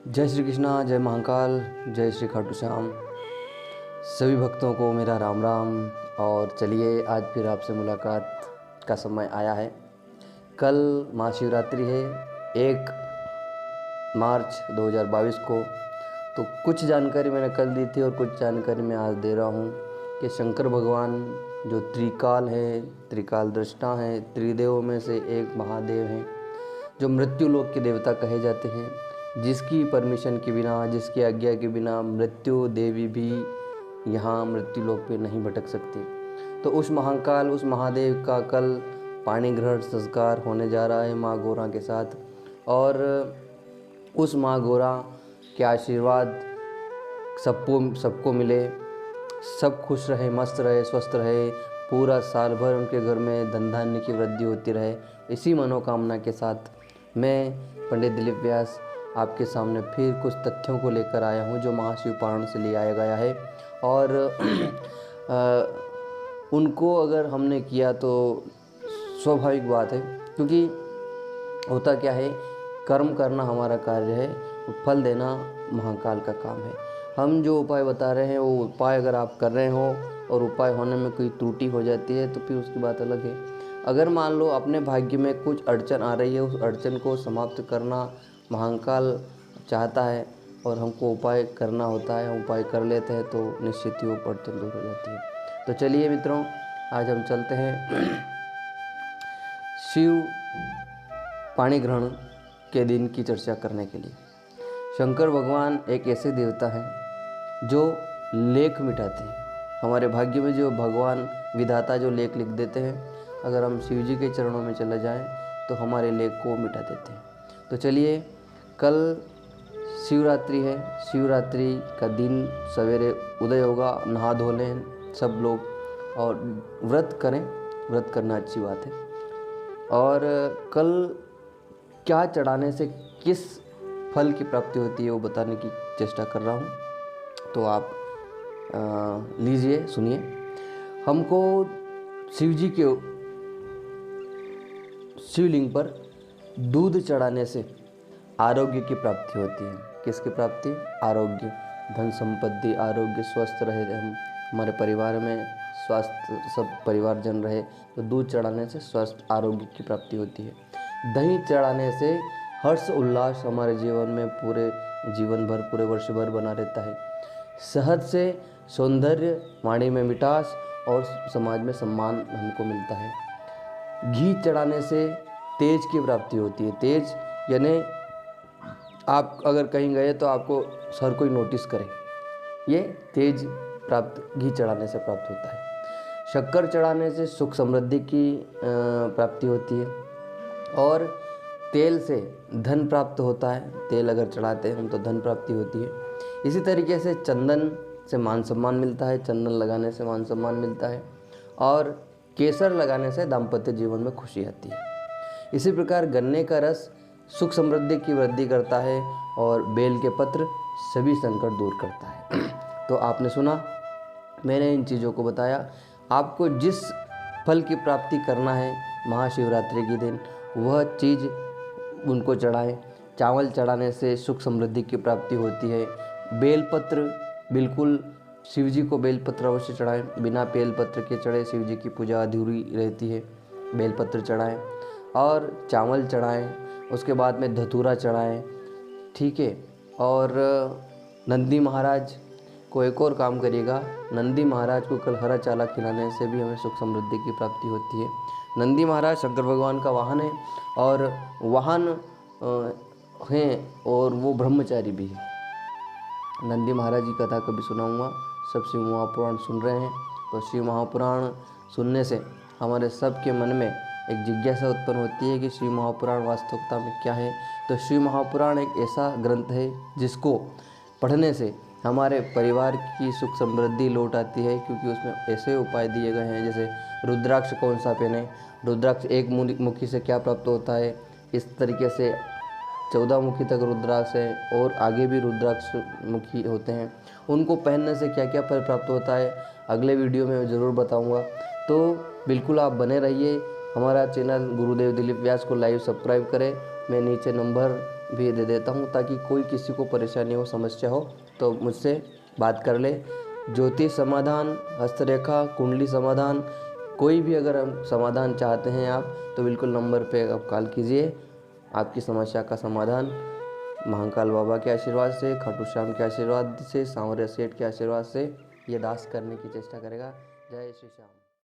जय श्री कृष्णा, जय महाकाल, जय श्री खाटू श्याम। सभी भक्तों को मेरा राम राम। और चलिए आज फिर आपसे मुलाकात का समय आया है। कल महाशिवरात्रि है 1 मार्च 2022 को। तो कुछ जानकारी मैंने कल दी थी और कुछ जानकारी मैं आज दे रहा हूँ कि शंकर भगवान जो त्रिकाल है, त्रिकाल दृष्टा हैं, त्रिदेवों में से एक महादेव हैं, जो मृत्यु लोक के देवता कहे जाते हैं, जिसकी परमिशन के बिना, जिसकी आज्ञा के बिना मृत्यु देवी भी यहाँ मृत्यु लोक पे नहीं भटक सकती। तो उस महाकाल, उस महादेव का कल पाणी ग्रहण संस्कार होने जा रहा है माँ गौरा के साथ। और उस माँ गौरा के आशीर्वाद सबको मिले, सब खुश रहे, मस्त रहे, स्वस्थ रहे, पूरा साल भर उनके घर में धन धान्य की वृद्धि होती रहे। इसी मनोकामना के साथ मैं पंडित दिलीप व्यास आपके सामने फिर कुछ तथ्यों को लेकर आया हूँ जो महाशिव पुराण से ले आया गया है। और उनको अगर हमने किया तो स्वाभाविक बात है, क्योंकि होता क्या है, कर्म करना हमारा कार्य है, फल देना महाकाल का काम है। हम जो उपाय बता रहे हैं वो उपाय अगर आप कर रहे हो और उपाय होने में कोई त्रुटि हो जाती है तो फिर उसकी बात अलग है। अगर मान लो अपने भाग्य में कुछ अड़चन आ रही है, उस अड़चन को समाप्त करना महाकाल चाहता है और हमको उपाय करना होता है, हम उपाय कर लेते हैं तो निश्चित ही वो अड़चन दूर हो जाती है। तो चलिए मित्रों, आज हम चलते हैं शिव पाणी ग्रहण के दिन की चर्चा करने के लिए। शंकर भगवान एक ऐसे देवता हैं जो लेख मिटाते हैं। हमारे भाग्य में जो भगवान विधाता जो लेख लिख देते हैं, अगर हम शिव जी के चरणों में चले जाएं तो हमारे लेख को मिटा देते हैं। तो चलिए, कल शिवरात्रि है, शिवरात्रि का दिन सवेरे उदय होगा, नहा धो लें सब लोग और व्रत करें। व्रत करना अच्छी बात है। और कल क्या चढ़ाने से किस फल की प्राप्ति होती है वो बताने की चेष्टा कर रहा हूँ, तो आप लीजिए, सुनिए। हमको शिव जी के शिवलिंग पर दूध चढ़ाने से आरोग्य की प्राप्ति होती है। किसकी प्राप्ति? आरोग्य, धन संपत्ति, आरोग्य, स्वस्थ रहे हम, हमारे परिवार में स्वास्थ्य, सब परिवारजन रहे, तो दूध चढ़ाने से स्वस्थ आरोग्य की प्राप्ति होती है। दही चढ़ाने से हर्ष उल्लास हमारे जीवन में पूरे जीवन भर, पूरे वर्ष भर बना रहता है। शहद से सौंदर्य, वाणी में मिठास और समाज में सम्मान हमको मिलता है। घी चढ़ाने से तेज की प्राप्ति होती है। तेज यानी आप अगर कहीं गए तो आपको हर कोई नोटिस करे, ये तेज प्राप्त घी चढ़ाने से प्राप्त होता है। शक्कर चढ़ाने से सुख समृद्धि की प्राप्ति होती है। और तेल से धन प्राप्त होता है। तेल अगर चढ़ाते हैं हम तो धन प्राप्ति होती है। इसी तरीके से चंदन से मान सम्मान मिलता है, चंदन लगाने से मान सम्मान मिलता है। और केसर लगाने से दाम्पत्य जीवन में खुशी आती है। इसी प्रकार गन्ने का रस सुख समृद्धि की वृद्धि करता है और बेल के पत्र सभी संकट दूर करता है। तो आपने सुना, मैंने इन चीज़ों को बताया। आपको जिस फल की प्राप्ति करना है महाशिवरात्रि के दिन, वह चीज़ उनको चढ़ाएं। चावल चढ़ाने से सुख समृद्धि की प्राप्ति होती है। बेलपत्र, बिल्कुल शिव जी को बेलपत्र अवश्य चढ़ाएं। बिना बेलपत्र के चढ़े शिव जी की पूजा अधूरी रहती है। बेलपत्र चढ़ाएं और चावल चढ़ाएं। उसके बाद में धतूरा चढ़ाएं, ठीक है। और नंदी महाराज को एक और काम करिएगा, नंदी महाराज को कल हरा चाला खिलाने से भी हमें सुख समृद्धि की प्राप्ति होती है। नंदी महाराज शंकर भगवान का वाहन है और वाहन हैं और वो ब्रह्मचारी भी है। नंदी महाराज की कथा कभी सुनाऊंगा। सब शिव महापुराण सुन रहे हैं तो शिव महापुराण सुनने से हमारे सबके मन में एक जिज्ञासा उत्पन्न होती है कि शिव महापुराण वास्तविकता में क्या है। तो शिव महापुराण एक ऐसा ग्रंथ है जिसको पढ़ने से हमारे परिवार की सुख समृद्धि लौट आती है, क्योंकि उसमें ऐसे उपाय दिए गए हैं, जैसे रुद्राक्ष कौन सा पहने, रुद्राक्ष एक मुखी से क्या प्राप्त होता है, इस तरीके से 14 मुखी तक रुद्राक्ष है और आगे भी रुद्राक्ष मुखी होते हैं, उनको पहनने से क्या क्या फल प्राप्त होता है, अगले वीडियो में ज़रूर बताऊंगा। तो बिल्कुल आप बने रहिए। हमारा चैनल गुरुदेव दिलीप व्यास को लाइव सब्सक्राइब करें। मैं नीचे नंबर भी दे देता हूँ, ताकि कोई किसी को परेशानी हो, समस्या हो तो मुझसे बात कर ले। ज्योतिष समाधान, हस्तरेखा, कुंडली समाधान, कोई भी अगर हम समाधान चाहते हैं आप, तो बिल्कुल नंबर पे आप कॉल कीजिए। आपकी समस्या का समाधान महाकाल बाबा के आशीर्वाद से, खाटू श्याम के आशीर्वाद से, सांवरिया सेठ के आशीर्वाद से ये दास करने की चेष्टा करेगा। जय श्री श्याम।